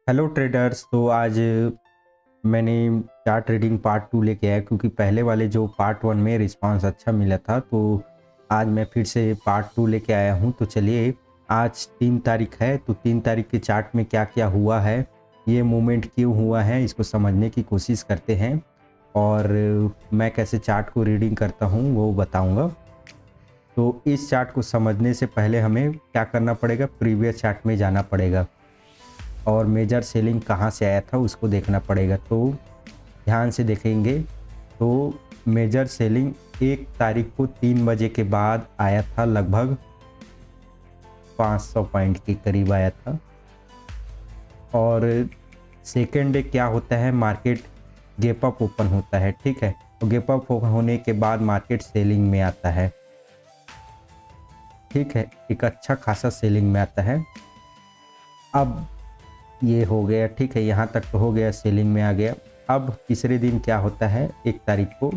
Hello traders. तो आज मैंने चार्ट ट्रेडिंग पार्ट 2 लेके आया, क्योंकि पहले वाले जो पार्ट 1 में रिस्पांस अच्छा मिला था, तो आज मैं फिर से पार्ट 2 लेके आया हूं। तो चलिए, आज 3 तारीख है, तो 3 तारीख के चार्ट में क्या क्या हुआ है, ये मूवमेंट क्यों हुआ है, इसको समझने की कोशिश करते हैं। और मैं कैसे चार्ट को रीडिंग करता हूँ वो बताऊँगा। तो इस चार्ट को समझने से पहले हमें क्या करना पड़ेगा, प्रीवियस चार्ट में जाना पड़ेगा और मेजर सेलिंग कहाँ से आया था उसको देखना पड़ेगा। तो ध्यान से देखेंगे तो मेजर सेलिंग 1 तारीख को 3 बजे के बाद आया था, लगभग 500 पॉइंट के करीब आया था। और सेकेंड डे क्या होता है, मार्केट गैप अप ओपन होता है, ठीक है। तो गैप अप होने के बाद मार्केट सेलिंग में आता है, ठीक है, एक अच्छा खासा सेलिंग में आता है। अब ये हो गया, ठीक है, यहाँ तक तो हो गया, सेलिंग में आ गया। अब तीसरे दिन क्या होता है 1 तारीख को,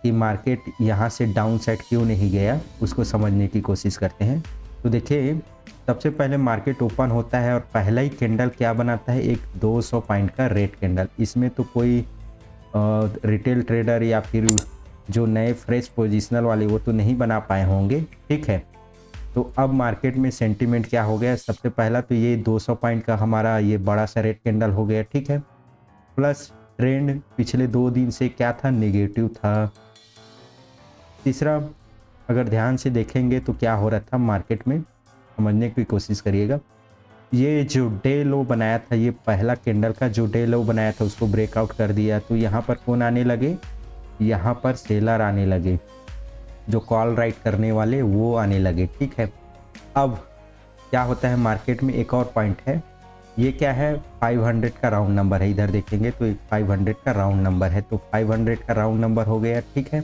कि मार्केट यहाँ से डाउन साइड क्यों नहीं गया, उसको समझने की कोशिश करते हैं। तो देखिए, सबसे पहले मार्केट ओपन होता है और पहला ही कैंडल क्या बनाता है, एक 200 पॉइंट का रेड कैंडल। इसमें तो कोई रिटेल ट्रेडर या फिर जो नए फ्रेश पोजिशनल वाले वो तो नहीं बना पाए होंगे, ठीक है। तो अब मार्केट में सेंटीमेंट क्या हो गया, सबसे पहला तो ये 200 पॉइंट का हमारा ये बड़ा सा रेड कैंडल हो गया, ठीक है। प्लस ट्रेंड पिछले 2 दिन से क्या था, नेगेटिव था। तीसरा, अगर ध्यान से देखेंगे तो क्या हो रहा था मार्केट में, समझने की कोशिश करिएगा। ये जो डे लो बनाया था, ये पहला कैंडल का जो डे लो बनाया था उसको ब्रेकआउट कर दिया। तो यहाँ पर कौन आने लगे, यहाँ पर सेलर आने लगे, जो कॉल राइट करने वाले वो आने लगे, ठीक है। अब क्या होता है मार्केट में, एक और पॉइंट है, ये क्या है, 500 का राउंड नंबर है। इधर देखेंगे तो एक 500 का राउंड नंबर है, तो 500 का राउंड नंबर हो गया, ठीक है।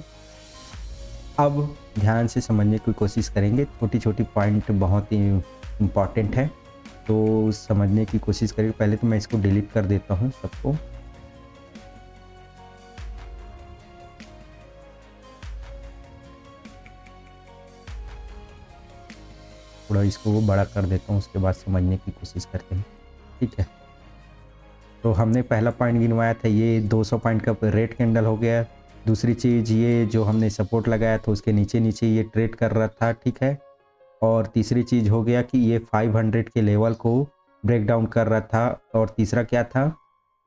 अब ध्यान से समझने की कोशिश करेंगे, छोटी छोटी पॉइंट बहुत ही इम्पॉर्टेंट है, तो समझने की कोशिश करेंगे। पहले तो मैं इसको डिलीट कर देता हूँ सबको। थोड़ा इसको वो बड़ा कर देता हूँ, उसके बाद समझने की कोशिश करते हैं, ठीक है। तो हमने पहला पॉइंट गिनवाया था, ये 200 पॉइंट का रेड कैंडल हो गया। दूसरी चीज़, ये जो हमने सपोर्ट लगाया था उसके नीचे नीचे ये ट्रेड कर रहा था, ठीक है। और तीसरी चीज़ हो गया कि ये 500 के लेवल को ब्रेक डाउन कर रहा था। और तीसरा क्या था,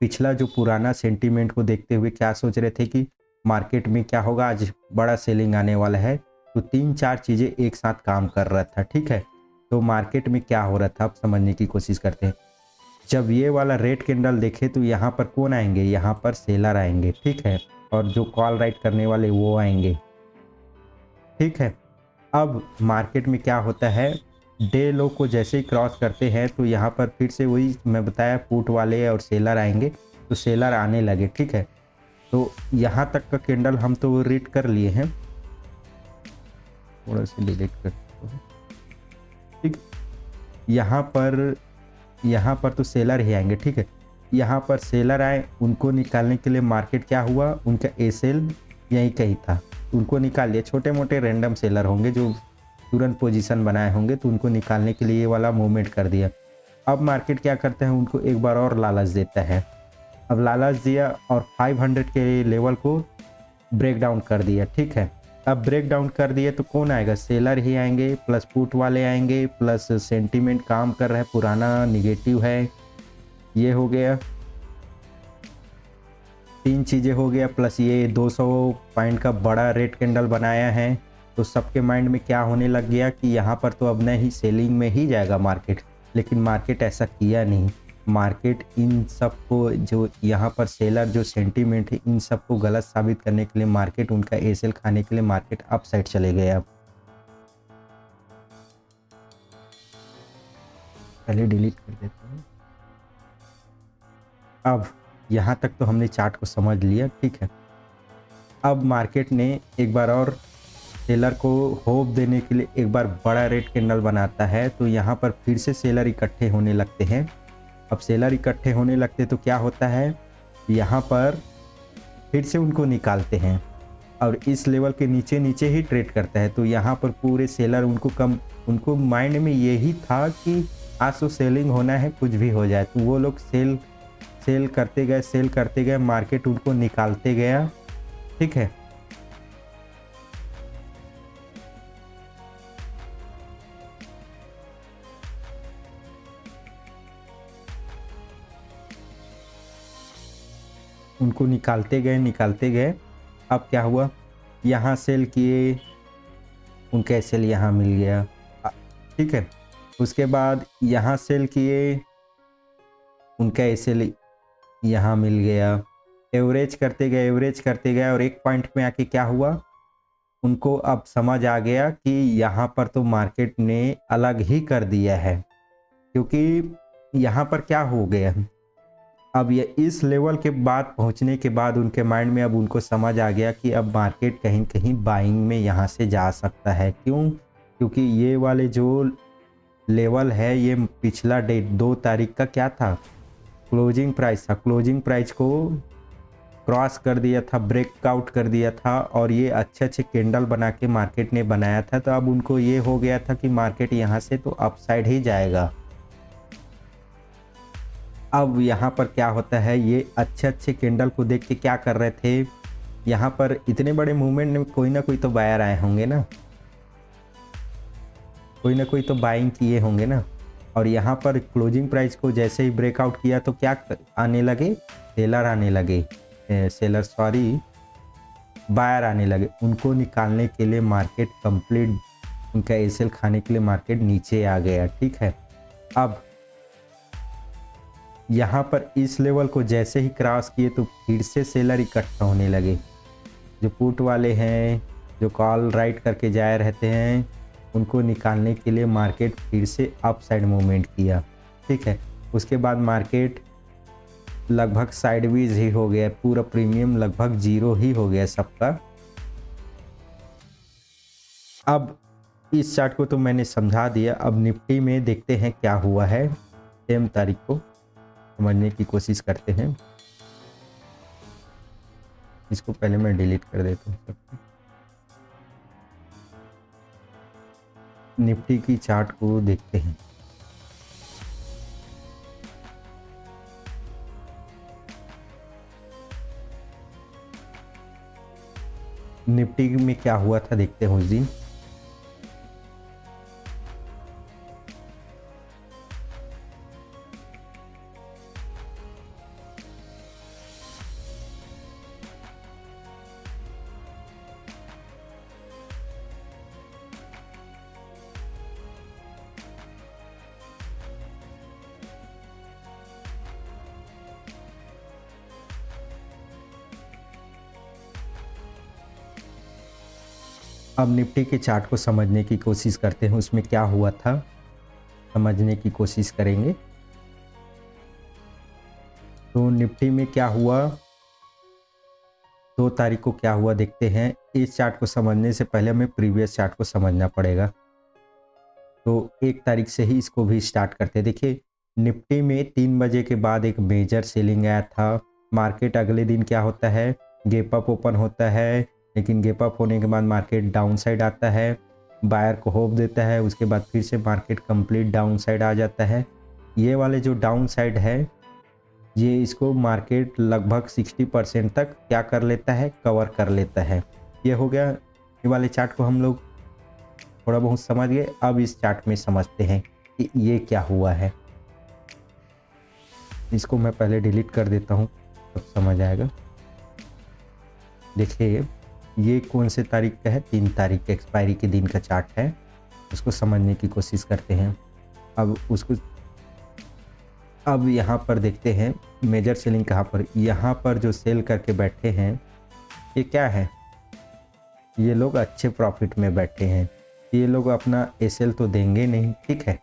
पिछला जो पुराना सेंटीमेंट को देखते हुए क्या सोच रहे थे कि मार्केट में क्या होगा, आज बड़ा सेलिंग आने वाला है। तो 3-4 चीज़ें एक साथ काम कर रहा था, ठीक है। तो मार्केट में क्या हो रहा था, अब समझने की कोशिश करते हैं। जब ये वाला रेड कैंडल देखे तो यहाँ पर कौन आएंगे, यहाँ पर सेलर आएंगे, ठीक है। और जो कॉल राइट करने वाले वो आएंगे, ठीक है। अब मार्केट में क्या होता है, डे लो को जैसे ही क्रॉस करते हैं तो यहाँ पर फिर से वही मैं बताया, पुट वाले और सेलर आएंगे, तो सेलर आने लगे, ठीक है। तो यहाँ तक का कैंडल हम तो रीड कर लिए हैं, थोड़ा सा डिलीट कर, ठीक। यहाँ पर तो सेलर ही आएंगे, ठीक है। यहाँ पर सेलर आए, उनको निकालने के लिए मार्केट क्या हुआ, उनका एसेल यहीं कहीं था, उनको निकाल लिया। छोटे मोटे रैंडम सेलर होंगे जो तुरंत पोजीशन बनाए होंगे, तो उनको निकालने के लिए ये वाला मूवमेंट कर दिया। अब मार्केट क्या करता है, उनको एक बार और लालच देता है। अब लालच दिया और 500 के लेवल को ब्रेक डाउन कर दिया, ठीक है। अब ब्रेक डाउन कर दिए तो कौन आएगा, सेलर ही आएंगे, प्लस पुट वाले आएंगे, प्लस सेंटीमेंट काम कर रहा है, पुराना निगेटिव है, ये हो गया। 3 चीज़ें हो गया, प्लस ये 200 पॉइंट का बड़ा रेड कैंडल बनाया है। तो सबके माइंड में क्या होने लग गया कि यहाँ पर तो अब नहीं, सेलिंग में ही जाएगा मार्केट। लेकिन मार्केट ऐसा किया नहीं। मार्केट इन सबको, जो यहाँ पर सेलर जो सेंटीमेंट है, इन सबको गलत साबित करने के लिए मार्केट, उनका एसेल खाने के लिए मार्केट अप साइड चले गए। अब पहले डिलीट कर देते हैं। अब यहाँ तक तो हमने चार्ट को समझ लिया, ठीक है। अब मार्केट ने एक बार और सेलर को होप देने के लिए एक बार बड़ा रेड कैंडल बनाता है, तो यहाँ पर फिर से सेलर इकट्ठे होने लगते हैं। अब सेलर इकट्ठे होने लगते तो क्या होता है, यहाँ पर फिर से उनको निकालते हैं और इस लेवल के नीचे नीचे ही ट्रेड करता है। तो यहाँ पर पूरे सेलर उनको माइंड में यही था कि आज तो सेलिंग होना है, कुछ भी हो जाए। तो वो लोग सेल करते गए, मार्केट उनको निकालते गया, ठीक है। उनको निकालते गए। अब क्या हुआ, यहाँ सेल किए, उनका एसएल यहाँ मिल गया, ठीक है। उसके बाद यहाँ सेल किए, उनका एसएल यहाँ मिल गया। एवरेज करते गए और एक पॉइंट में आके क्या हुआ, उनको अब समझ आ गया कि यहाँ पर तो मार्केट ने अलग ही कर दिया है। क्योंकि यहाँ पर क्या हो गया, अब ये इस लेवल के बाद पहुँचने के बाद उनके माइंड में अब उनको समझ आ गया कि अब मार्केट कहीं कहीं बाइंग में यहाँ से जा सकता है। क्यों? क्योंकि ये वाले जो लेवल है, ये पिछला डेट 2 तारीख का क्या था, क्लोजिंग प्राइस था। क्लोजिंग प्राइस को क्रॉस कर दिया था, ब्रेकआउट कर दिया था, और ये अच्छे अच्छे कैंडल बना के मार्केट ने बनाया था। तो अब उनको ये हो गया था कि मार्केट यहाँ से तो अपसाइड ही जाएगा। अब यहाँ पर क्या होता है, ये अच्छे अच्छे कैंडल को देख के क्या कर रहे थे, यहाँ पर इतने बड़े मूवमेंट में कोई ना कोई तो बायर आए होंगे ना, कोई ना कोई तो बाइंग किए होंगे ना। और यहाँ पर क्लोजिंग प्राइस को जैसे ही ब्रेकआउट किया तो क्या आने लगे, बायर आने लगे। उनको निकालने के लिए मार्केट कंप्लीट, उनका एसएल खाने के लिए मार्केट नीचे आ गया, ठीक है। अब यहाँ पर इस लेवल को जैसे ही क्रॉस किए तो फिर से सेलर इकट्ठा होने लगे। जो पुट वाले हैं, जो कॉल राइट करके जाए रहते हैं, उनको निकालने के लिए मार्केट फिर से अप साइड मूवमेंट किया, ठीक है। उसके बाद मार्केट लगभग साइडवेज ही हो गया, पूरा प्रीमियम लगभग 0 ही हो गया सबका। अब इस चार्ट को तो मैंने समझा दिया। अब निफ्टी में देखते हैं क्या हुआ है, सेम तारीख को समझने की कोशिश करते हैं। इसको पहले मैं डिलीट कर देता हूँ। निफ्टी की चार्ट को देखते हैं। निफ्टी में क्या हुआ था देखते हैं उस दिन। अब निफ्टी के चार्ट को समझने की कोशिश करते हैं, उसमें क्या हुआ था समझने की कोशिश करेंगे। तो निफ्टी में क्या हुआ, 2 तारीख को क्या हुआ देखते हैं। इस चार्ट को समझने से पहले हमें प्रीवियस चार्ट को समझना पड़ेगा। तो 1 तारीख से ही इसको भी स्टार्ट करते हैं। देखिए निफ्टी में 3 बजे के बाद एक मेजर सेलिंग आया था। मार्केट अगले दिन क्या होता है, गैप अप ओपन होता है, लेकिन गैप अप होने के बाद मार्केट डाउन साइड आता है, बायर को होप देता है, उसके बाद फिर से मार्केट कंप्लीट डाउन साइड आ जाता है। ये वाले जो डाउन साइड है, ये इसको मार्केट लगभग 60% तक क्या कर लेता है, कवर कर लेता है। ये हो गया, ये वाले चार्ट को हम लोग थोड़ा बहुत समझ गए। अब इस चार्ट में समझते हैं कि ये क्या हुआ है। इसको मैं पहले डिलीट कर देता हूँ, तब समझ आएगा। देखिए ये कौन से तारीख का है, 3 तारीख के एक्सपायरी के दिन का चार्ट है। उसको समझने की कोशिश करते हैं। अब यहाँ पर देखते हैं मेजर सेलिंग कहाँ पर, यहाँ पर जो सेल करके बैठे हैं ये क्या है, ये लोग अच्छे प्रॉफिट में बैठे हैं। ये लोग अपना एसएल तो देंगे नहीं, ठीक है,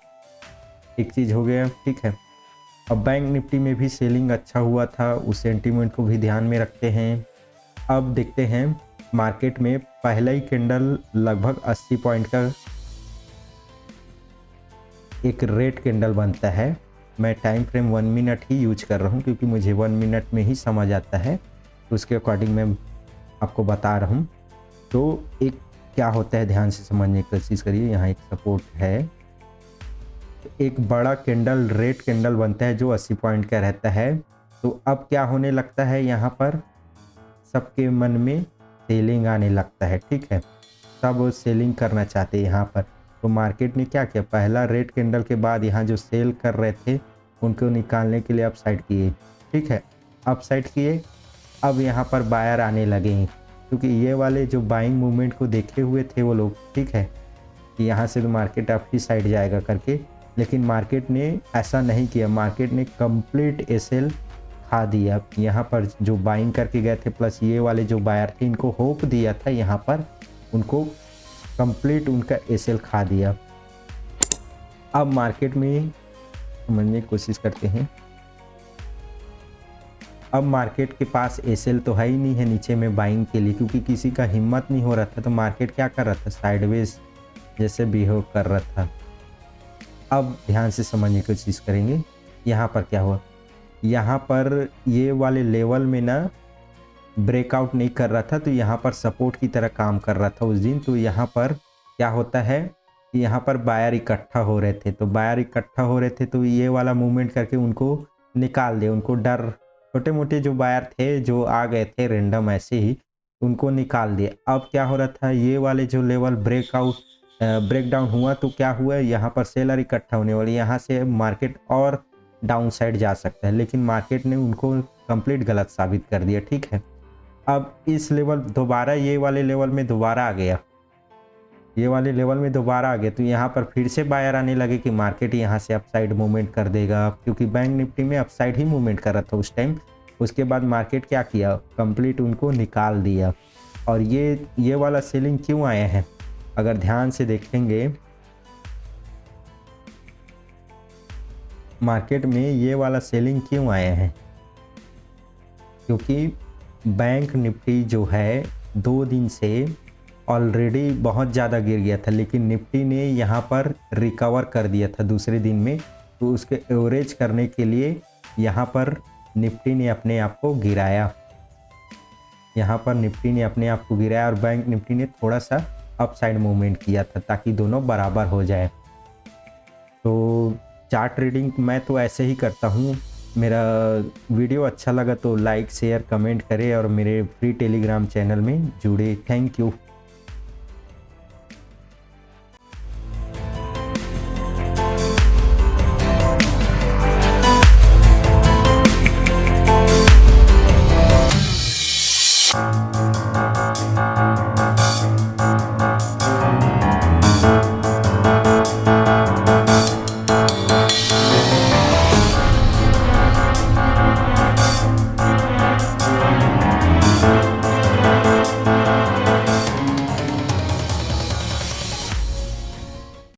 एक चीज़ हो गया, ठीक है। अब बैंक निफ्टी में भी सेलिंग अच्छा हुआ था, उस सेंटीमेंट को भी ध्यान में रखते हैं। अब देखते हैं मार्केट में पहला ही कैंडल लगभग 80 पॉइंट का एक रेड कैंडल बनता है। मैं टाइम फ्रेम 1 मिनट ही यूज कर रहा हूँ क्योंकि मुझे 1 मिनट में ही समझ आता है, तो उसके अकॉर्डिंग मैं आपको बता रहा हूँ। तो एक क्या होता है ध्यान से समझने की कोशिश करिए। यहाँ एक सपोर्ट है, एक बड़ा कैंडल, रेड कैंडल बनता है जो 80 पॉइंट का रहता है। तो अब क्या होने लगता है, यहाँ पर सबके मन में सेलिंग आने लगता है, ठीक है। सब सेलिंग करना चाहते हैं यहाँ पर। तो मार्केट ने क्या किया, पहला रेड कैंडल के बाद यहाँ जो सेल कर रहे थे उनको निकालने के लिए अपसाइड किए, ठीक है, अपसाइड किए। अब यहाँ पर बायर आने लगे हैं, क्योंकि ये वाले जो बाइंग मूवमेंट को देखे हुए थे वो लोग, ठीक है, कि यहाँ से तो मार्केट अपनी साइड जाएगा करके। लेकिन मार्केट ने ऐसा नहीं किया, मार्केट ने कंप्लीट एसएल खा दिया। यहाँ पर जो बाइंग करके गए थे प्लस ये वाले जो बायर थे, इनको होप दिया था यहाँ पर, उनको कंप्लीट उनका एसएल खा दिया। अब मार्केट में समझने की कोशिश करते हैं। अब मार्केट के पास एसएल तो है ही नहीं है नीचे में बाइंग के लिए, क्योंकि किसी का हिम्मत नहीं हो रहा था। तो मार्केट क्या कर रहा था, साइडवेज जैसे बिहेव कर रहा था। अब ध्यान से समझने की कोशिश करेंगे, यहाँ पर क्या हुआ, यहाँ पर ये वाले लेवल में ना ब्रेकआउट नहीं कर रहा था, तो यहाँ पर सपोर्ट की तरह काम कर रहा था उस दिन। तो यहाँ पर क्या होता है कि यहाँ पर बायर इकट्ठा हो रहे थे, तो बायर इकट्ठा हो रहे थे तो ये वाला मूवमेंट करके उनको निकाल दे, उनको डर, छोटे मोटे जो बायर थे जो आ गए थे रेंडम ऐसे ही, उनको निकाल दिए। अब क्या हो रहा था, ये वाले जो लेवल ब्रेक डाउन हुआ तो क्या हुआ, यहाँ पर सेलर इकट्ठा होने वाले, यहाँ से मार्केट और डाउन साइड जा सकता है। लेकिन मार्केट ने उनको कंप्लीट गलत साबित कर दिया, ठीक है। अब इस लेवल दोबारा ये वाले लेवल में दोबारा आ गया, ये वाले लेवल में दोबारा आ गया, तो यहाँ पर फिर से बायर आने लगे कि मार्केट यहाँ से अपसाइड मूवमेंट कर देगा, क्योंकि बैंक निफ्टी में अपसाइड ही मूवमेंट कर रहा था उस टाइम। उसके बाद मार्केट क्या किया, कंप्लीट उनको निकाल दिया। और ये वाला सेलिंग क्यों आया है, अगर ध्यान से देखेंगे मार्केट में ये वाला सेलिंग क्यों आया है, क्योंकि बैंक निफ्टी जो है 2 दिन से ऑलरेडी बहुत ज़्यादा गिर गया था, लेकिन निफ्टी ने यहाँ पर रिकवर कर दिया था दूसरे दिन में। तो उसके एवरेज करने के लिए यहाँ पर निफ्टी ने अपने आप को गिराया, यहाँ पर निफ्टी ने अपने आप को गिराया और बैंक निफ्टी ने थोड़ा सा अपसाइड मूवमेंट किया था ताकि दोनों बराबर हो जाए। तो चार्ट ट्रेडिंग मैं तो ऐसे ही करता हूँ। मेरा वीडियो अच्छा लगा तो लाइक शेयर कमेंट करें और मेरे फ्री टेलीग्राम चैनल में जुड़े। Thank you.